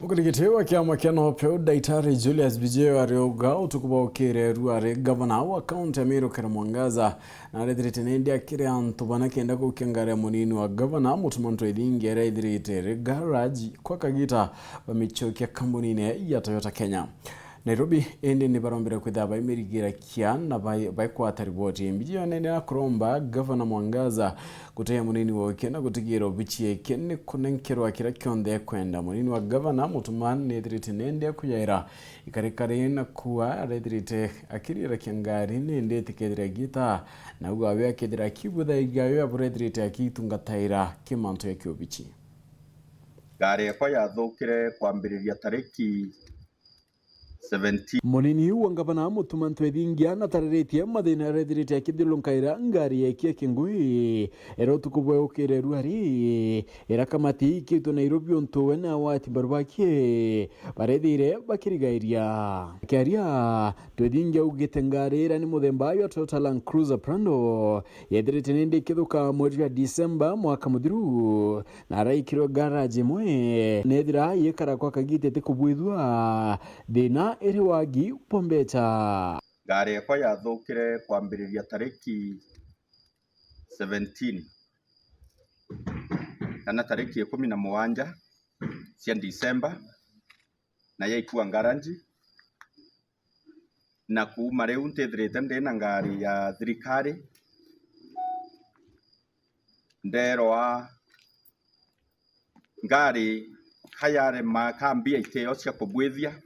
Ukirigitewa kiama kia Nopeo Daitari Julius Bijeo arioga utukuba ukire ruare gavana wa kaunti ya Meru Kera Mwangaza na arethirite nindi akire antu bana kenda gukiangaria munini wa gavana Mutumanto Edingi arethirite garage kwa kagita bamichokia kambuni ya Toyota Kenya. Nairobi ende ni barombera kwithaba imirigira kia na baikwata riboti Bijeo nene akuromba gavana Mwangaza kuteya munini wa kenda gutigiro bichie kenne kunenkerwa kira kionde kwenda munini wa gavana Mutuman nethirite nende kuyaira ikarekare na kuwa arethirite akirira kiangari nende tikethira gita na ugawe akethira kibutha igayo aburethirite akitungataira kimanto ya kiobichi ngari yakwa yathukire kwambiriria tariki 17. Munini wa gavana Mutumanto Edingi anatarĩrĩtie mathĩna arethirite akithilunkaira ngari yake kingui ero tukubwe ukire ruari era kamati kitu Nairobi ontowe na wati barbakie barethire bakirigairia kiaria Edingi ugite ngari era ni muthemba ya Toyota Land Cruiser Prado yethirite nindi kithuka mwezi wa December mwaka muthiru na araikirwo garage mwe nethira yekara kwa kagite tikubwithwa thina eri wagi Pombeta. Ngari yakwa yathukire kwambiriria tariki 17 kana tariki 17 cia December na yaikua ngaranji na kuma riu ntithirite ndina ngari ya thirikari nderwa ngari kayare makambia iteo cia kubwithia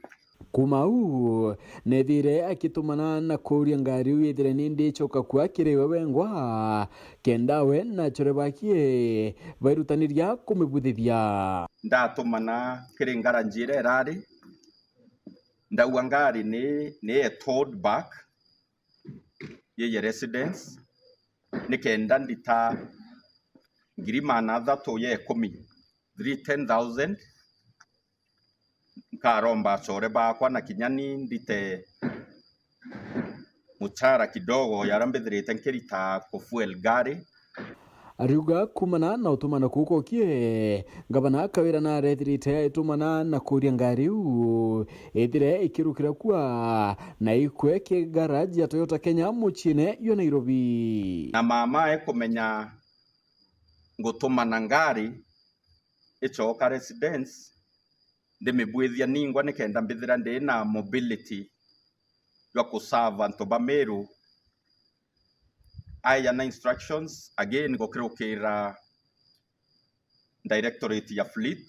Kumau nethire akitumana na kuria ngari uyethire nindi choka kwa kirewe wengwa kendawe na chorebakie bairutaniria kumibudithia ndatumana kiri ngaranji ira irari ndauga ngari ni towed back ye residence ni kenda ndita ngirima thatu ye 310,000 karomba chore bakwa na kinyani ndite muchara kidogo yarambithirite nkirita ku fuel gari ariuga kumana na utumana kuko kie gavana kawira na arethirite itumana na kuria ngari u ethire ikirukira kwa na ikweke garage ya Toyota Kenya muchine yo Nairobi na mama ekumenya ngutumana ngari ichoka residence ndimibwithia ningwa nikenda mbithira ndi na mobility ya kusava antu ba Meru aya na instructions again gukirukira directorate ya fleet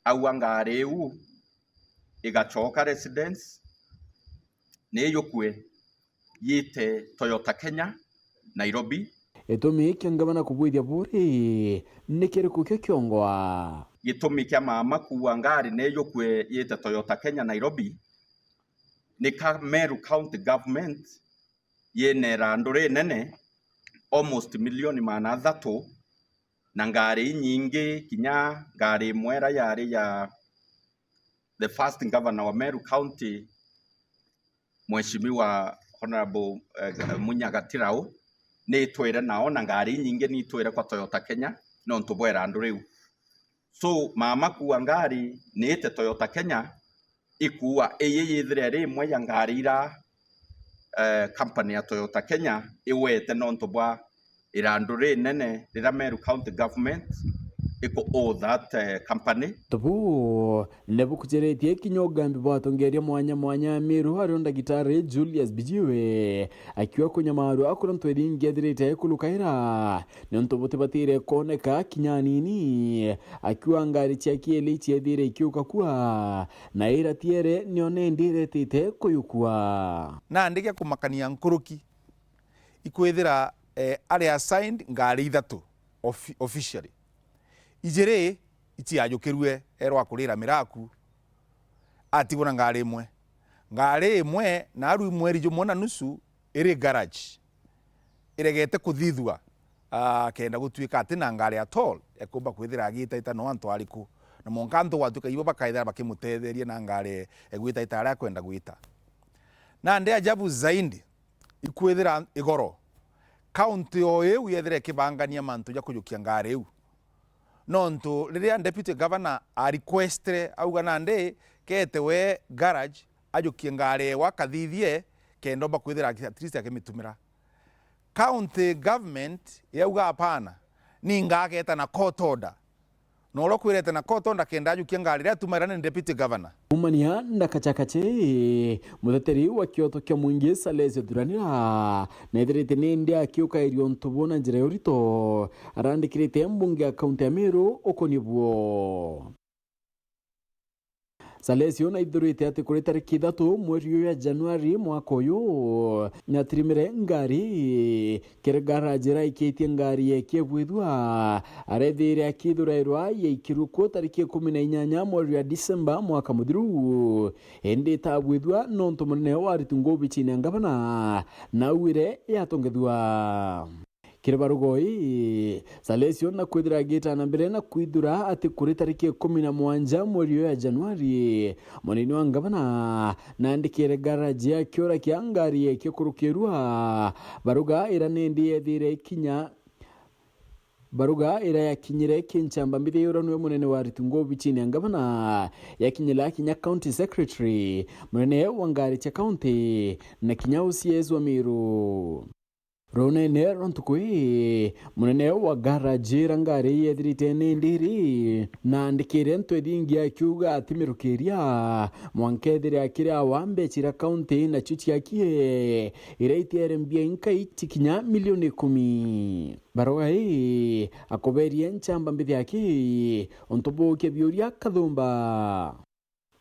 au ngari u igachoka residence niyukwe yite Toyota Kenya Nairobi etumi kiangavana kubwithia buri nikiriku kyo kiongwa gitumi kia mama kuwa ngari niyukwe yite Toyota Kenya Nairobi nika Meru County Government yenera ndore nene almost milioni mana thatu na ngari nyingi kinya ngari mwera yari ya the first governor wa Meru County Mheshimiwa Honorable Munyaga Tirau ni twire nao na ngari nyingi ni twire kwa Toyota Kenya no ntubwera andu riu so mama kuwa ngari ni ite Toyota Kenya ikuwa yithire rimwe ya ngari ira company ya Toyota Kenya iwete no ntubwa irandure nene rira Meru County Government iko that company tubu nebu kujeretie kinyogambi batongeria mwanya Meru ario ndagitari Julius Bijeo akiwa kunyamaru akura ntwedingi adirite kulukaira ne ntubuti batire koneka kinyanini akiwa ngari chiakieli chiedire ikiuka kwa na ira tiere nione ndire tite kuyukua na ndike kumakania nkuruki ikwithira ari assigned ngari ithatu officially ijere itiajukirwe erwa kurira miraku atigona ngari imwe na aru mweri jumwe na nusu iri garage iregete kuthithwa kenda gutuika ati na ngari at all ekumba kwithira agita no antu ariku na monkanto watuka ibo bakaithira bakimutetherie na ngari egwita itara kwenda gwita na ndi ajabu zaidi ikwithira igoro county o eu yethire kibangania mantu ya kujukia ngari eu nontu riria deputy governor a requestre auga nande kete we garage ajukie ngari wa kathithie kendo bakwithira at least akimitumira. County government yauga hapana ni ngageta na court order no kwirete na court order kenda ajukie ngari ria tumaira ni deputy governor umania na kachakache mutheteri wa kioto kia mwingi Salesio Thuranira na ithirite ni ndia akiuka irio ntubona njira yorito arandikirite mbunge ya kaunti ya Meru ukonibwo. Salesio na ithurite ati kuri tariki 3 mweri ya Januari mwaka uyu nyatirimire ngari kire garage ra ikitie ngari yekebwithwa arethire akithurairwa yeikirukwo tariki 18 mweri ya Disemba mwaka muthiru indi tabwithwa nontu munene wa ritungo bichine ngavana na wire yatongethwa. Kiribarugoi Salesio na kwithira gita na mbere na kwithura ati kuri tariki 17 mweri ya Januari munini wa ngavana na andikire garage ya kiora kia ngari yekikurukirwa baruga iranendi yethire kinya baruga ira yakinyire kinchamba mbithi yuranwe munene wa ritungo bichini ngavana yakinyila kinya county secretary munene wa ngari cha county na kinya usiezi wa Meru. Ronene rontukui munene wa garage rangari yethirite ndiri na andikire ntwethingi akiuga atimirukiria mwankethire akiria wambe chira county na chuchi akie iraitiere mbia inkai tikinya milioni 10. Barogai akoberie nchamba mbithi yake ontoboke biuria kathumba.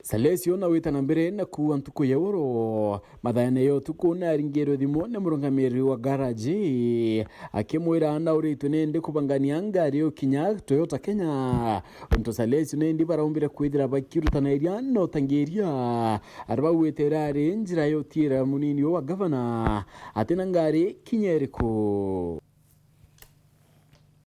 Salesio na wita na mbere na kuwa ntuku ya oro mathayane yo tuku na ringero thimo na murungamiri wa garage akimwira na uritu nende kubangania ngari yo kinya Toyota Kenya onto Salesio nende baraumbira kwithira bakirutana iria no tangeria arba wetera njira yo tira munini wa governor atena ngari kinyeriko.